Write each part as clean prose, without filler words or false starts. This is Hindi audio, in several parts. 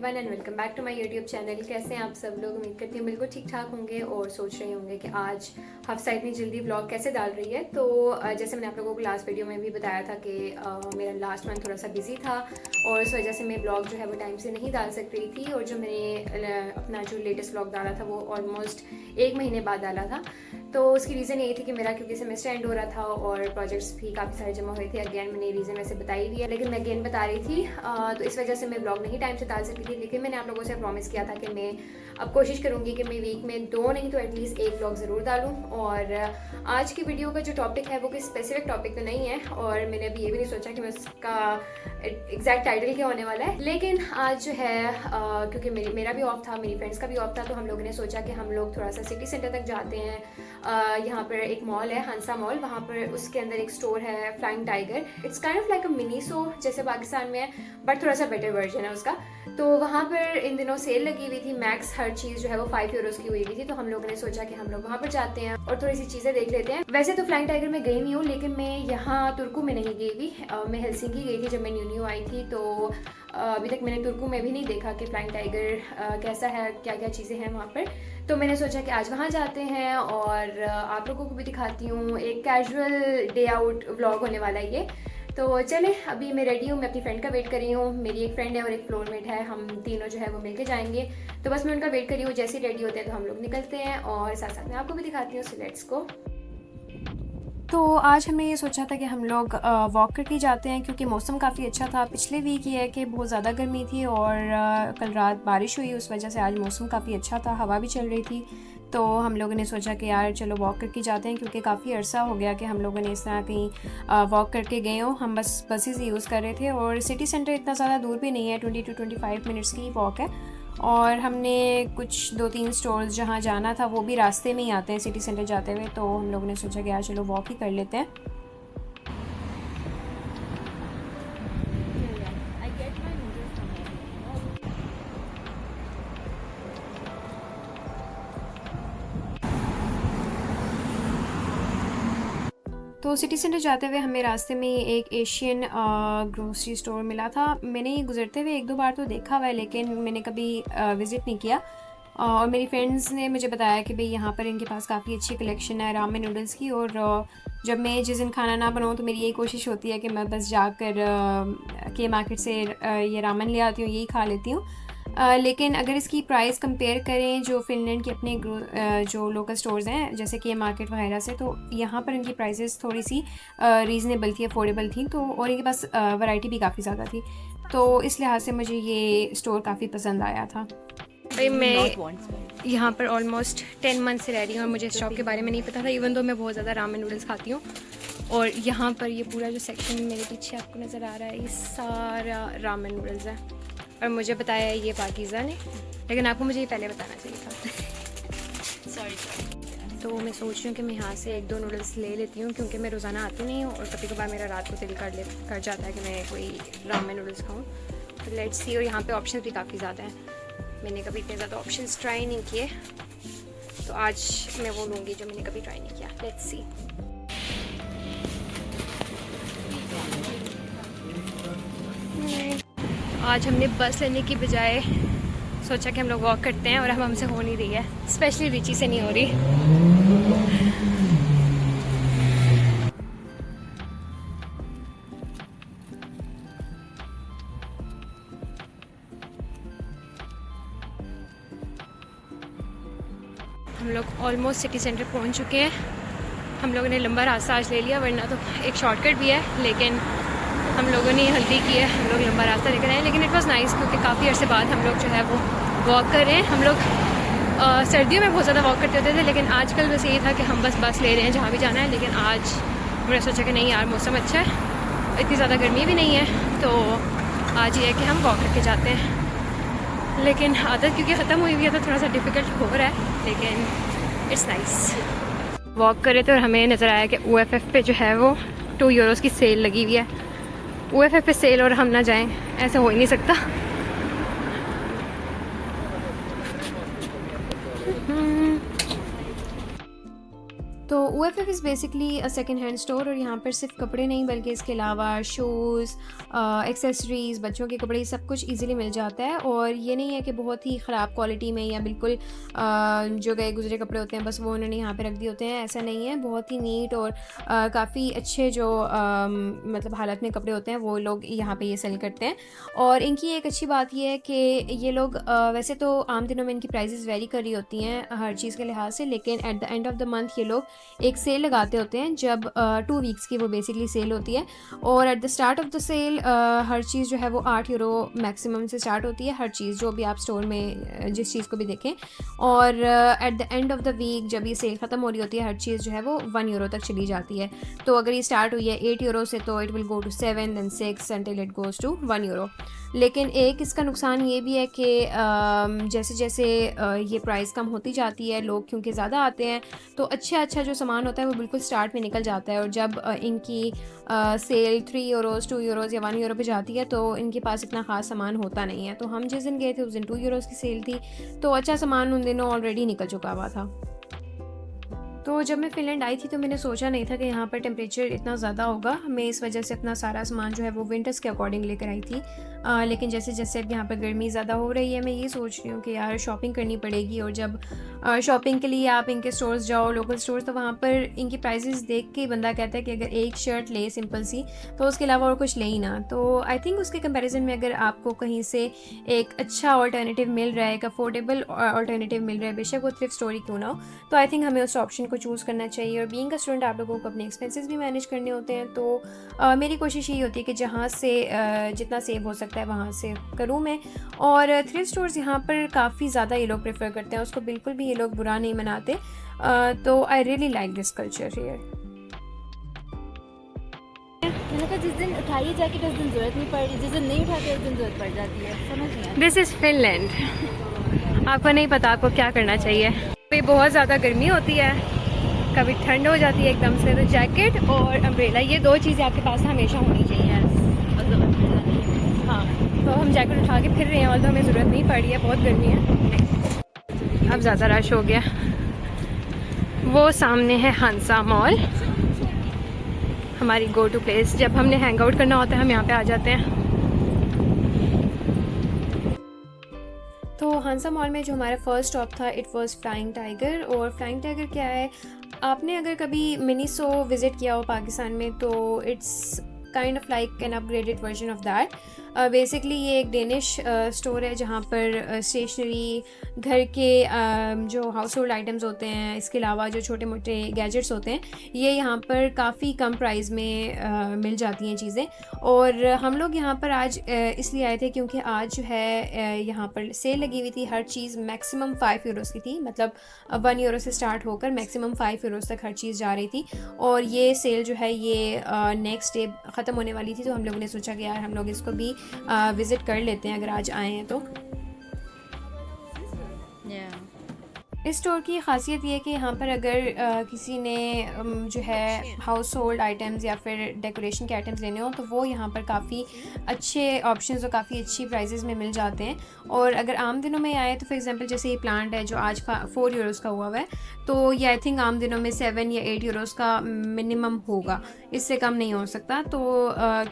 Everyone and welcome back to my YouTube channel. कैसे हैं आप सब लोग? उम्मीद करती हूँ बिल्कुल ठीक ठाक होंगे और सोच रहे होंगे कि आज हफ्सा इतनी जल्दी ब्लॉग कैसे डाल रही है। तो जैसे मैंने आप लोगों को लास्ट वीडियो में भी बताया था कि मेरा लास्ट मंथ थोड़ा सा बिजी था और इस वजह से मैं ब्लॉग जो है वो टाइम से नहीं डाल सक रही थी। और जो मैंने अपना जो लेटेस्ट ब्लॉग डाला था वो ऑलमोस्ट 1 महीने बाद डाला था। तो उसकी रीज़न यही थी कि मेरा क्योंकि सेमेस्टर एंड हो रहा था और प्रोजेक्ट्स भी काफ़ी सारे जमा हुए थे। अगेन मैंने रीज़न वैसे बताई भी है, लेकिन मैं अगेन बता रही थी तो इस वजह से मैं ब्लॉग नहीं टाइम से डाल सकती थी। लेकिन मैंने आप लोगों से प्रॉमिस किया था कि मैं अब कोशिश करूँगी कि मैं वीक में 2 नहीं तो एटलीस्ट 1 ब्लॉग ज़रूर डालूँ। और आज की वीडियो का जो टॉपिक है वो कोई स्पेसिफिक टॉपिक तो नहीं है और मैंने अभी ये भी नहीं सोचा कि मैं उसका एग्जैक्ट टाइटल क्या होने वाला है। लेकिन आज जो है क्योंकि मेरा भी ऑफ था, मेरी फ्रेंड्स का भी ऑफ था, तो हम लोगों ने सोचा कि हम लोग थोड़ा सा सिटी सेंटर तक जाते हैं। यहाँ पर एक मॉल है हंसा मॉल, वहाँ पर उसके अंदर एक स्टोर है Flying Tiger. It's kind of like a Miniso जैसे पाकिस्तान में है, बट थोड़ा सा बेटर वर्जन है उसका। तो वहाँ पर इन दिनों सेल लगी हुई थी, मैक्स हर चीज़ जो है वो 5 यूरोज़ की हुई थी। तो हम लोगों ने सोचा कि हम लोग वहाँ पर जाते हैं और थोड़ी सी चीज़ें देख लेते हैं। वैसे तो फ्लाइंग टाइगर में गई नहीं हूँ, लेकिन मैं यहाँ तुर्कू में नहीं गई हुई। मैं हेलसिंकी गई थी जब मैं न्यू आई थी। तो अभी तक मैंने तुर्कू में भी नहीं देखा कि फ्लाइंग टाइगर कैसा है, क्या क्या चीज़ें हैं वहाँ पर। तो मैंने सोचा कि आज वहाँ जाते हैं और आप लोगों को भी दिखाती हूँ। एक कैजुअल डे आउट व्लॉग होने वाला है ये। तो चले, अभी मैं रेडी हूँ, मैं अपनी फ्रेंड का वेट कर रही हूँ। मेरी एक फ्रेंड है और एक फ्लोरमेट है, हम तीनों जो है वो मिलके जाएंगे। तो बस मैं उनका वेट कर रही हूँ, जैसे ही रेडी होते हैं तो हम लोग निकलते हैं और साथ साथ में आपको भी दिखाती हूँ। So let's go. तो आज हमने ये सोचा था कि हम लोग वॉक करके जाते हैं क्योंकि मौसम काफ़ी अच्छा था। पिछले वीक ये है कि बहुत ज़्यादा गर्मी थी और कल रात बारिश हुई, उस वजह से आज मौसम काफ़ी अच्छा था, हवा भी चल रही थी। तो हम लोगों ने सोचा कि यार चलो वॉक करके जाते हैं क्योंकि काफ़ी अरसा हो गया कि हम लोगों ने इस तरह कहीं वॉक करके गए हो। हम बस बसेस यूज़ कर रहे थे और सिटी सेंटर इतना ज़्यादा दूर भी नहीं है, 20 to 25 मिनट्स की वॉक है। और हमने कुछ 2-3 स्टोर्स जहाँ जाना था वो भी रास्ते में ही आते हैं सिटी सेंटर जाते हुए। तो हम लोगों ने सोचा कि यार चलो वॉक ही कर लेते हैं। तो सिटी सेंटर जाते हुए हमें रास्ते में एक एशियन ग्रोसरी स्टोर मिला था। मैंने ये गुजरते हुए 1-2 बार तो देखा हुआ है, लेकिन मैंने कभी विज़िट नहीं किया। और मेरी फ्रेंड्स ने मुझे बताया कि भाई यहाँ पर इनके पास काफ़ी अच्छी कलेक्शन है रामेन नूडल्स की। और जब मैं जिस दिन खाना ना बनाऊँ तो मेरी यही कोशिश होती है कि मैं बस जाकर के मार्केट से ये रामेन ले आती हूँ, यही खा लेती हूँ। लेकिन अगर इसकी प्राइस कंपेयर करें जो फ़िनलैंड के अपने जो लोकल स्टोर्स हैं जैसे कि मार्केट वगैरह से, तो यहाँ पर इनकी प्राइसेस थोड़ी सी रीज़नेबल थी, अफोर्डेबल थी। तो और इनके पास वैरायटी भी काफ़ी ज़्यादा थी, तो इस लिहाज से मुझे ये स्टोर काफ़ी पसंद आया था। भाई मैं यहाँ पर ऑलमोस्ट 10 मंथ से रह रही हूँ और मुझे इस शॉप के बारे में नहीं पता था, इवन दो मैं बहुत ज़्यादा रामेन नूडल्स खाती हूँ। और यहाँ पर ये पूरा जो सेक्शन मेरे पीछे आपको नज़र आ रहा है, ये सारा रामेन नूडल्स है। और मुझे बताया है ये पाकीज़ा ने, लेकिन आपको मुझे ये पहले बताना चाहिए था। सॉरी। तो मैं सोच रही हूँ कि मैं यहाँ से 1-2 नूडल्स ले लेती हूँ क्योंकि मैं रोज़ाना आती नहीं हूँ और कभी कभार मेरा रात को दिल कर जाता है कि मैं कोई रामेन नूडल्स खाऊँ। तो लेट्स सी। और यहाँ पे ऑप्शन भी काफ़ी ज़्यादा हैं, मैंने कभी इतने ज़्यादा ऑप्शंस ट्राई नहीं किए, तो आज मैं वो लूँगी जो मैंने कभी ट्राई नहीं किया। Let's see. आज हमने बस लेने की बजाय सोचा कि हम लोग वॉक करते हैं और अब हमसे हो नहीं रही है, स्पेशली रिची से नहीं हो रही। हम लोग ऑलमोस्ट सिटी सेंटर पहुंच चुके हैं। हम लोगों ने लंबा रास्ता आज ले लिया, वरना तो एक शॉर्टकट भी है, लेकिन हम लोगों ने गलती की है, हम लोग लंबा रास्ता लेकर आए। लेकिन इट वाज नाइस क्योंकि काफ़ी अर्से बाद हम लोग जो है वो वॉक कर रहे हैं। हम लोग सर्दियों में बहुत ज़्यादा वॉक करते होते थे, लेकिन आजकल बस यही था कि हम बस ले रहे हैं जहाँ भी जाना है। लेकिन आज मैंने सोचा कि नहीं यार, मौसम अच्छा है, इतनी ज़्यादा गर्मी भी नहीं है, तो आज ये है कि हम वॉक करके जाते हैं। लेकिन आदत क्योंकि ख़त्म हुई हुई है तो थोड़ा सा डिफ़िकल्ट हो रहा है, लेकिन इट्स नाइस। वॉक कर रहे थे और हमें नज़र आया कि OFF पे जो है वो 2 यूरोज़ की सेल लगी हुई है। OFF पे सेल और हम ना जाएं, ऐसा हो ही नहीं सकता। तो OFF is basically a second hand store, और यहाँ पर सिर्फ कपड़े नहीं बल्कि इसके अलावा शूज़, एक्सेसरीज़, बच्चों के कपड़े, सब कुछ इजीली मिल जाता है। और ये नहीं है कि बहुत ही ख़राब क्वालिटी में या बिल्कुल जो गए गुजरे कपड़े होते हैं बस वो उन्होंने यहाँ पे रख दिए होते हैं, ऐसा नहीं है। बहुत ही नीट और काफ़ी अच्छे जो मतलब हालत में कपड़े होते हैं वो लोग यहाँ पे ये सेल करते हैं। और इनकी एक अच्छी बात ये है कि ये लोग वैसे तो आम दिनों में इनकी प्राइसेस वेरी कर रही होती हैं हर चीज़ के लिहाज से, लेकिन eight the end of the month ये लोग एक सेल लगाते होते हैं जब 2 वीक्स की वो बेसिकली सेल होती है। और at the start of the sale हर चीज़ जो है वो €8 मैक्सिमम से स्टार्ट होती है, हर चीज़ जो भी आप स्टोर में जिस चीज़ को भी देखें। और at the end of the week जब ये सेल ख़त्म हो रही होती है हर चीज़ जो है वो €1 तक चली जाती है। तो अगर ये स्टार्ट हुई है €8 से तो it will go to 7 then 6 until it goes to €1। लेकिन एक इसका नुकसान ये भी है कि जैसे जैसे ये प्राइस कम होती जाती है, लोग क्योंकि ज़्यादा आते हैं तो अच्छा जो सामान होता है वो बिल्कुल स्टार्ट में निकल जाता है। और जब इनकी सेल €3, €2 या €1 पे जाती है तो इनके पास इतना ख़ास सामान होता नहीं है। तो हम जिस दिन गए थे उस दिन €2 की सेल थी, तो अच्छा सामान उन दिनों ऑलरेडी निकल चुका हुआ था। तो जब मैं फ़िनलैंड आई थी तो मैंने सोचा नहीं था कि यहाँ पर टेम्परेचर इतना ज़्यादा होगा। मैं इस वजह से अपना सारा सामान जो है वो विंटर्स के अकॉर्डिंग लेकर आई थी। लेकिन जैसे जैसे अब यहाँ पर गर्मी ज़्यादा हो रही है, मैं ये सोच रही हूँ कि यार शॉपिंग करनी पड़ेगी। और जब शॉपिंग के लिए आप इनके स्टोर्स जाओ, लोकल स्टोर्स, तो वहाँ पर इनकी प्राइसेस देख के बंदा कहता है कि अगर एक शर्ट ले सिंपल सी तो उसके अलावा और कुछ ले ही ना। तो आई थिंक उसके कंपैरिजन में अगर आपको कहीं से एक अच्छा ऑल्टरनेटिव मिल रहा है, एक अफोर्डेबल ऑल्टरनेटिव मिल रहा है, बेशक वो थ्रिफ्ट स्टोर ही क्यों ना हो, तो आई थिंक हमें उस ऑप्शन को चूज़ करना चाहिए। और बीइंग अ स्टूडेंट आप लोगों को अपने एक्सपेंसेस भी मैनेज करने होते हैं, तो मेरी कोशिश यही होती है कि जहाँ से जितना सेव हो सकता है वहाँ से करूँ मैं। और थ्रिफ्ट स्टोर्स यहाँ पर काफ़ी ज़्यादा ये लोग प्रेफर करते हैं, उसको बिल्कुल भी ये लोग बुरा नहीं मनाते। तो I really like this culture here. मैंने कहा जिस दिन उठाइए जैकेट उस दिन ज़रूरत नहीं पड़ रही, जिस दिन नहीं उठाते उस दिन ज़रूरत पड़ जाती है, समझ नहीं आता। This is Finland. आपको नहीं पता आपको क्या करना चाहिए। कभी बहुत ज़्यादा गर्मी होती है, कभी ठंड हो जाती है एकदम से, तो जैकेट और अम्ब्रेला ये 2 चीज़ें आपके पास हमेशा होनी चाहिए। हाँ, तो हम जैकेट उठा के फिर रहे हैं और तो हमें ज़रूरत नहीं पड़ रही है, बहुत गर्मी है। अब ज़्यादा रश हो गया। वो सामने है हंसा मॉल, हमारी गो टू प्लेस। जब हमने हैंग आउट करना होता है हम यहाँ पे आ जाते हैं। तो हंसा मॉल में जो हमारा फर्स्ट स्टॉप था इट वाज फ्लाइंग टाइगर। और फ्लाइंग टाइगर क्या है, आपने अगर कभी मिनीसो विज़िट किया हो पाकिस्तान में तो it's kind of like an upgraded version of that. Basically ये एक डेनिश स्टोर है जहाँ पर स्टेशनरी, घर के जो हाउस होल्ड आइटम्स होते हैं, इसके अलावा जो छोटे मोटे गैजेट्स होते हैं, ये यहाँ पर काफ़ी कम प्राइस में मिल जाती हैं चीज़ें। और हम लोग यहाँ पर आज इसलिए आए थे क्योंकि आज जो है यहाँ पर सेल लगी हुई थी। हर चीज़ मैक्सिमम €5 की थी, मतलब €1 से स्टार्ट होकर मैक्सिमम €5 तक हर चीज़ जा रही थी। और ये सेल जो है ये नेक्स्ट डे ख़त्म होने वाली थी, तो हम लोगों ने सोचा कि यार हम लोग इसको भी विज़िट कर लेते हैं अगर आज आए हैं तो। इस स्टोर की ख़ासियत ये है कि यहाँ पर अगर किसी ने जो है हाउस होल्ड आइटम्स या फिर डेकोरेशन के आइटम्स लेने हो तो वो यहाँ पर काफ़ी अच्छे ऑप्शंस और काफ़ी अच्छी प्राइसेस में मिल जाते हैं। और अगर आम दिनों में आए तो फॉर एग्जांपल जैसे ये प्लांट है जो आज €4 का हुआ है, तो ये आई थिंक आम दिनों में 7 या €8 का मिनिमम होगा, इससे कम नहीं हो सकता। तो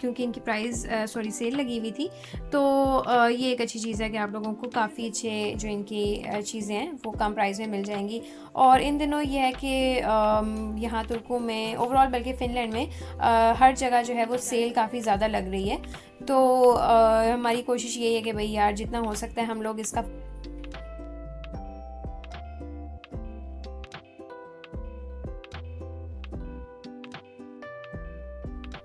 क्योंकि इनकी प्राइस सेल लगी हुई थी, तो ये एक अच्छी चीज़ है कि आप लोगों को काफ़ी अच्छे जो इनकी चीज़ें हैं वो कम प्राइस में मिल जाएंगी। और इन दिनों ये है कि यहाँ तुर्कों में ओवरऑल बल्कि फ़िनलैंड में हर जगह जो है वो सेल काफ़ी ज़्यादा लग रही है। तो हमारी कोशिश यही है कि भाई यार जितना हो सकता है हम लोग इसका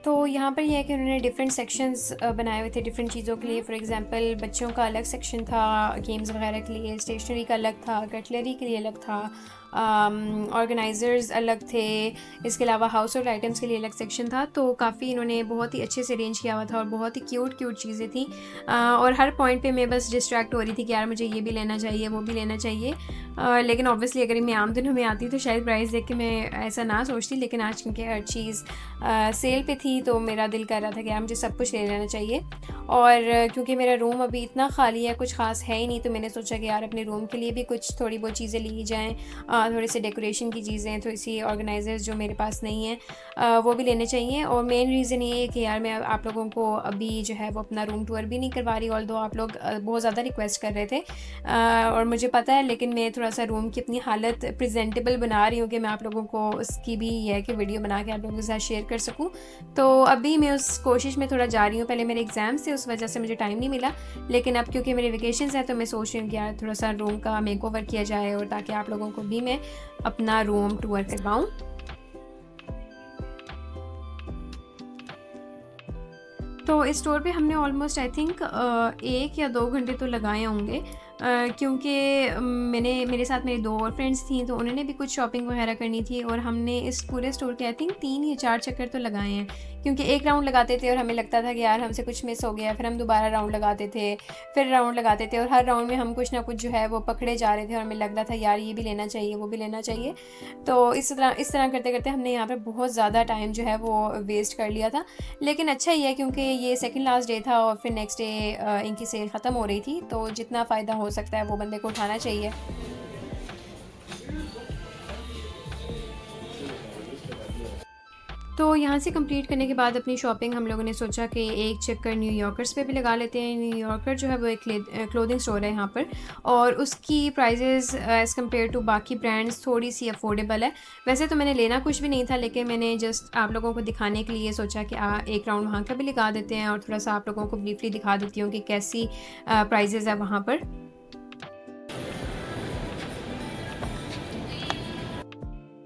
तो यहाँ पर यह है कि उन्होंने डिफरेंट सेक्शंस बनाए हुए थे डिफरेंट चीज़ों के लिए। फॉर एग्जांपल बच्चों का अलग सेक्शन था, गेम्स वगैरह के लिए, स्टेशनरी का अलग था, कटलरी के लिए अलग था, ऑर्गेनाइज़र्स अलग थे, इसके अलावा हाउस होल्ड आइटम्स के लिए अलग सेक्शन था। तो काफ़ी इन्होंने बहुत ही अच्छे से अरेंज किया हुआ था और बहुत ही क्यूट चीज़ें थी। और हर पॉइंट पे मैं बस डिस्ट्रैक्ट हो रही थी कि यार मुझे ये भी लेना चाहिए, वो भी लेना चाहिए। लेकिन ऑब्वियसली अगर मैं आम दिनों में आती तो शायद प्राइस देख के मैं ऐसा ना सोचती, लेकिन आज क्योंकि हर चीज़ सेल पे थी तो मेरा दिल कर रहा था कि यार मुझे सब कुछ ले लेना चाहिए। और क्योंकि मेरा रूम अभी इतना खाली है, कुछ ख़ास है ही नहीं, तो मैंने सोचा कि यार अपने रूम के लिए भी कुछ थोड़ी बहुत चीज़ें ली जाएँ। थोड़े से डेकोरेशन की चीज़ें, थोड़ी सी ऑर्गेनाइजर्स जो मेरे पास नहीं है वो भी लेने चाहिए। और मेन रीज़न ये है कि यार मैं आप लोगों को अभी जो है वो अपना रूम टूर भी नहीं करवा रही, ऑल्दो आप लोग बहुत ज़्यादा रिक्वेस्ट कर रहे थे और मुझे पता है, लेकिन मैं थोड़ा सा रूम की अपनी हालत प्रेजेंटेबल बना रही हूँ कि मैं आप लोगों को उसकी भी है कि वीडियो बना के आप लोगों के साथ शेयर कर सकूँ। तो अभी मैं उस कोशिश में थोड़ा जा रही हूँ। पहले मेरे एग्ज़ाम्स थे, उस वजह से मुझे टाइम नहीं मिला, लेकिन अब क्योंकि मेरे वेकेशंस हैं तो मैं सोच रही हूँ कि यार थोड़ा सा रूम का मेकओवर किया जाए और ताकि आप लोगों को भी मैं अपना रूम टूर करवाऊँ। तो इस स्टोर पे हमने ऑलमोस्ट आई थिंक 1 या 2 घंटे तो लगाए होंगे क्योंकि मेरे साथ मेरी 2 और फ्रेंड्स थी, तो उन्होंने भी कुछ शॉपिंग वगैरह करनी थी और हमने इस पूरे स्टोर के आई थिंक 3 या 4 चक्कर तो लगाए हैं, क्योंकि एक राउंड लगाते थे और हमें लगता था कि यार हमसे कुछ मिस हो गया, फिर हम दोबारा राउंड लगाते थे, फिर राउंड लगाते थे और हर राउंड में हम कुछ ना कुछ जो है वो पकड़े जा रहे थे और हमें लग रहा था यार ये भी लेना चाहिए, वो भी लेना चाहिए। तो इस तरह करते करते हमने यहाँ पर बहुत ज़्यादा टाइम जो है वो वेस्ट कर लिया था, लेकिन अच्छा ही है क्योंकि ये सेकंड लास्ट डे था और फिर नेक्स्ट डे इनकी सेल ख़त्म हो रही थी, तो जितना फ़ायदा हो सकता है वो बंदे को उठाना चाहिए। तो यहाँ से कंप्लीट करने के बाद अपनी शॉपिंग हम लोगों ने सोचा कि एक चक्कर न्यूयॉर्कर्स पे भी लगा लेते हैं। न्यूयॉर्कर जो है वो एक क्लोथिंग स्टोर है यहाँ पर और उसकी प्राइजेज़ एज़ कम्पेयर टू बाकी ब्रांड्स थोड़ी सी अफोर्डेबल है। वैसे तो मैंने लेना कुछ भी नहीं था, लेकिन मैंने जस्ट आप लोगों को दिखाने के लिए सोचा कि एक राउंड वहाँ का भी लगा देते हैं और थोड़ा सा आप लोगों को ब्रीफली दिखा देती हूँ कि कैसी प्राइजेज़ है वहाँ पर।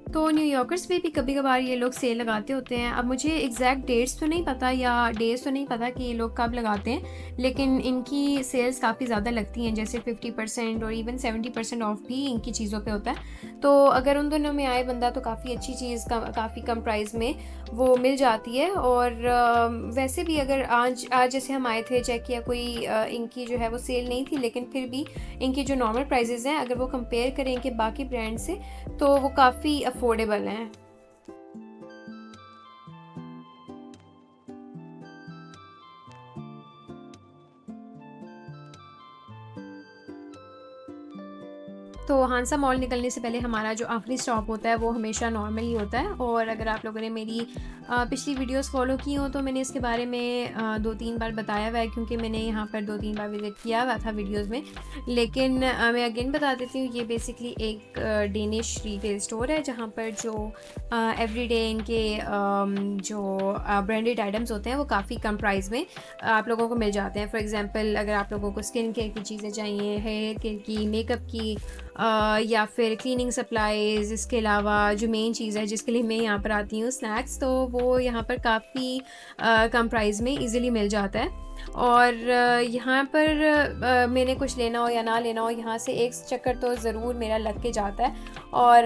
तो न्यूयॉर्कर्स पे भी कभी कभार ये लोग सेल लगाते होते हैं। अब मुझे एग्जैक्ट डेट्स तो नहीं पता या डेज तो नहीं पता कि ये लोग कब लगाते हैं, लेकिन इनकी सेल्स काफ़ी ज़्यादा लगती हैं, जैसे 50% और इवन 70% ऑफ भी इनकी चीज़ों पे होता है। तो अगर उन दोनों में आए बंदा तो काफ़ी अच्छी चीज़ काफ़ी कम प्राइस में वो मिल जाती है। और वैसे भी अगर आज जैसे हम आए थे चेक किया, कोई इनकी जो है वो सेल नहीं थी, लेकिन फिर भी इनकी जो नॉर्मल प्राइजेज़ हैं अगर वो कंपेयर करें इनके बाकी ब्रांड से तो वो काफ़ी अफोर्डेबल हैं। तो हांसा मॉल निकलने से पहले हमारा जो आखिरी स्टॉप होता है वो हमेशा नॉर्मल ही होता है। और अगर आप लोगों ने मेरी पिछली वीडियोस फॉलो की हो तो मैंने इसके बारे में 2-3 बार बताया हुआ है, क्योंकि मैंने यहाँ पर 2-3 बार विज़िट किया हुआ था वीडियोस में। लेकिन मैं अगेन बता देती हूँ, ये बेसिकली एक डेनिश रिटेल स्टोर है जहाँ पर जो एवरीडे इनके जो ब्रांडेड आइटम्स होते हैं वो काफ़ी कम प्राइस में आप लोगों को मिल जाते हैं। फॉर एग्जांपल अगर आप लोगों को स्किन केयर की चीज़ें चाहिए, हेयर केयर की, मेकअप की या फिर क्लीनिंग सप्लाईज़, इसके अलावा जो मेन चीज़ है जिसके लिए मैं यहाँ पर आती हूँ स्नैक्स, तो वो यहाँ पर काफ़ी कम प्राइस में इजीली मिल जाता है। और यहाँ पर मैंने कुछ लेना हो या ना लेना हो, यहाँ से एक चक्कर तो ज़रूर मेरा लग के जाता है। और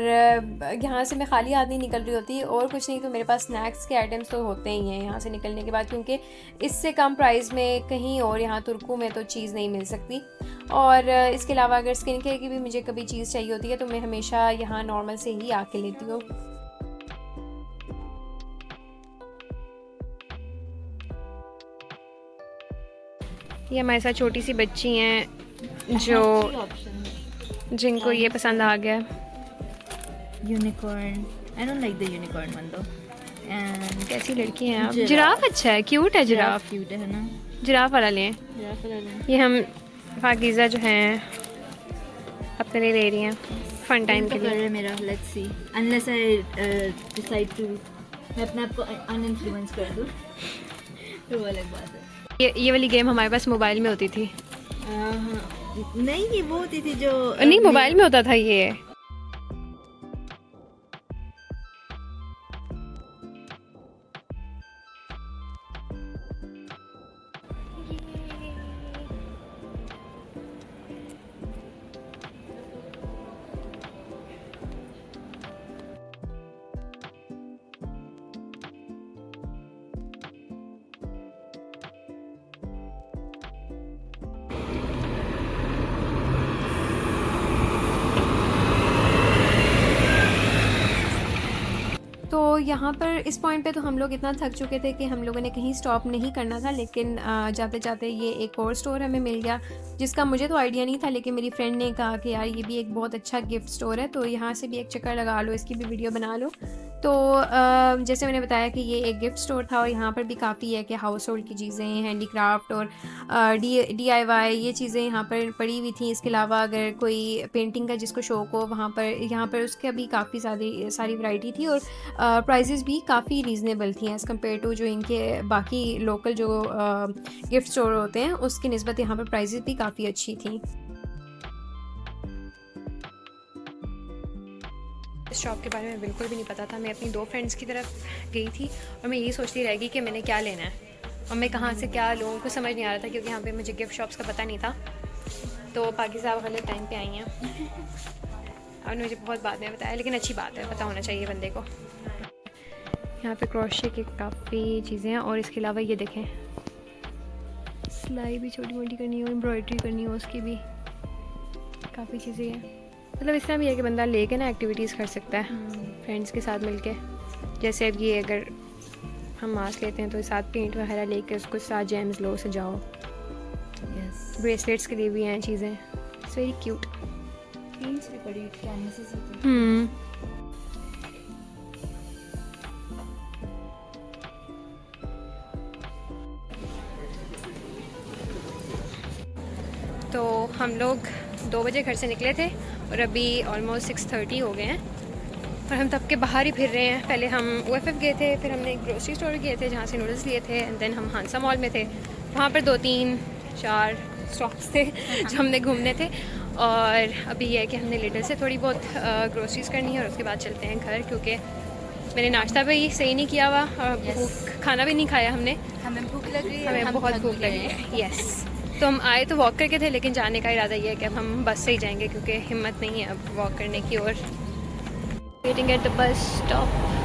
यहाँ से मैं खाली हाथ नहीं निकल रही होती, और कुछ नहीं तो मेरे पास स्नैक्स के आइटम्स तो होते ही हैं यहाँ से निकलने के बाद, क्योंकि इससे कम प्राइस में कहीं और यहाँ तुर्कू में तो चीज़ नहीं मिल सकती। और इसके अलावा अगर स्किन केयर की भी मुझे कभी चीज़ चाहिए होती है तो मैं हमेशा यहाँ नॉर्मल से ही आके लेती हूँ। ये हमारे साथ छोटी सी बच्ची हैं जो जिनको ये पसंद आ गया। Unicorn, I don't like the unicorn one दो। एंड कैसी लड़की हैं आप? जिराफ अच्छा है, क्यूट है जिराफ। क्यूट है ना, जिराफ वाला लें। जिराफ वाला लें। ये हम पाकीज़ा जो हैं अपने लिए ले रही हैं फन टाइम के लिए। मेरा let's see, unless I decide to मैं अपने आप को अनइन्फ्लुएंस कर दूँ तो वो अलग बात है। ये वाली गेम हमारे पास मोबाइल में होती थी। नहीं, ये वो होती थी जो नहीं, मोबाइल में होता था ये। तो यहाँ पर इस पॉइंट पे तो हम लोग इतना थक चुके थे कि हम लोगों ने कहीं स्टॉप नहीं करना था, लेकिन जाते जाते ये एक और स्टोर हमें मिल गया जिसका मुझे तो आइडिया नहीं था, लेकिन मेरी फ्रेंड ने कहा कि यार ये भी एक बहुत अच्छा गिफ्ट स्टोर है, तो यहाँ से भी एक चक्कर लगा लो, इसकी भी वीडियो बना लो। तो जैसे मैंने बताया कि ये एक गिफ्ट स्टोर था और यहाँ पर भी काफ़ी है कि हाउस होल्ड की चीज़ें, हैंडीक्राफ्ट और DIY ये चीज़ें यहाँ पर पड़ी हुई थी। इसके अलावा अगर कोई पेंटिंग का जिसको शौक़ हो वहाँ पर यहाँ पर उसके भी काफ़ी सारी वैरायटी थी और प्राइजेज़ भी काफ़ी रीज़नेबल थी एज़ कम्पेयर टू जो इनके बाकी लोकल जो गिफ्ट स्टोर होते हैं उसकी निस्बत यहाँ पर प्राइजेज़ भी काफ़ी अच्छी थी। इस शॉप के बारे में बिल्कुल भी नहीं पता था। मैं अपनी 2 फ्रेंड्स की तरफ गई थी और मैं यही सोचती रहेगी कि मैंने क्या लेना है और मैं कहाँ से क्या लूँ, कुछ समझ नहीं आ रहा था क्योंकि यहाँ पे मुझे गिफ्ट शॉप्स का पता नहीं था। तो पाकि साहब गलत टाइम पे आई हैं और मुझे बहुत बाद में बताया, लेकिन अच्छी बात है, पता होना चाहिए बंदे को। यहाँ पे क्रोशे की काफ़ी चीज़ें हैं और इसके अलावा ये देखें सिलाई भी छोटी मोटी करनी हो, एम्ब्रॉयडरी करनी हो, उसकी भी काफ़ी चीज़ें हैं। मतलब इस तरह भी है कि बंदा लेके ना एक्टिविटीज़ कर सकता है फ्रेंड्स के साथ मिलके। जैसे अब ये अगर हम मास्क लेते हैं तो साथ पेंट वगैरह लेके उसको साथ जेम्स लो, सजाओ। ब्रेसलेट्स के लिए भी हैं चीज़ें, इट्स वेरी क्यूट। तो हम लोग 2 बजे घर से निकले थे और अभी ऑलमोस्ट 6:30 हो गए हैं और हम तब के बाहर ही फिर रहे हैं। पहले हम OFF गए थे, फिर हमने एक ग्रोसरी स्टोर गए थे जहाँ से नूडल्स लिए थे, एंड देन हम हांसा मॉल में थे, वहाँ पर 2-3-4 स्टॉप्स थे जो हमने घूमने थे। और अभी यह है कि हमने लिटल से थोड़ी बहुत ग्रोसरीज़ करनी है और उसके बाद चलते हैं घर, क्योंकि मैंने नाश्ता भी सही नहीं किया हुआ और खाना भी नहीं खाया हमने। हमें भूख लग रही है, हमें बहुत भूख लगी है। यस, तो हम आए तो वॉक करके थे, लेकिन जाने का इरादा ये है कि अब हम बस से ही जाएंगे क्योंकि हिम्मत नहीं है अब वॉक करने की। और waiting at the bus stop.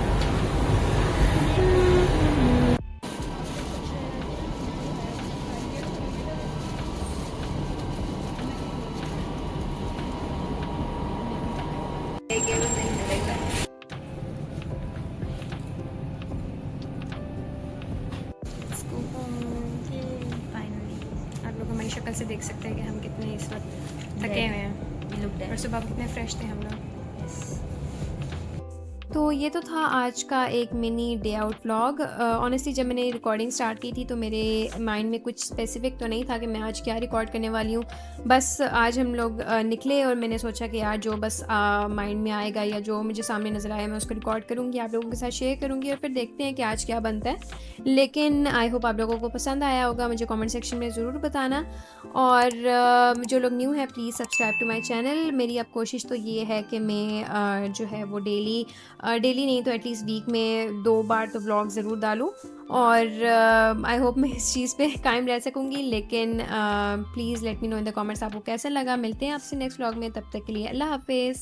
आप लोग हमारी शक्ल से देख सकते हैं कि हम कितने इस वक्त थके हुए हैं और सुबह कितने फ्रेश थे हम लोग। तो ये तो था आज का एक mini day out vlog. Honestly जब मैंने रिकॉर्डिंग स्टार्ट की थी तो मेरे माइंड में कुछ स्पेसिफिक तो नहीं था कि मैं आज क्या रिकॉर्ड करने वाली हूँ। बस आज हम लोग निकले और मैंने सोचा कि यार जो बस माइंड में आएगा या जो मुझे सामने नज़र आया मैं उसको रिकॉर्ड करूँगी, आप लोगों के साथ शेयर करूँगी और फिर देखते हैं कि आज क्या बनता है। लेकिन आई होप आप लोगों को पसंद आया होगा, मुझे कमेंट सेक्शन में ज़रूर बताना। और जो लोग न्यू है please subscribe to my channel. मेरी अब कोशिश तो ये है कि मैं जो है वो डेली नहीं तो एटलीस्ट वीक में 2 बार तो व्लॉग ज़रूर डालूँ और आई होप मैं इस चीज़ पे कायम रह सकूँगी। लेकिन please let me know in the comments आपको कैसा लगा। मिलते हैं आपसे नेक्स्ट व्लॉग में, तब तक के लिए अल्लाह हाफिज़।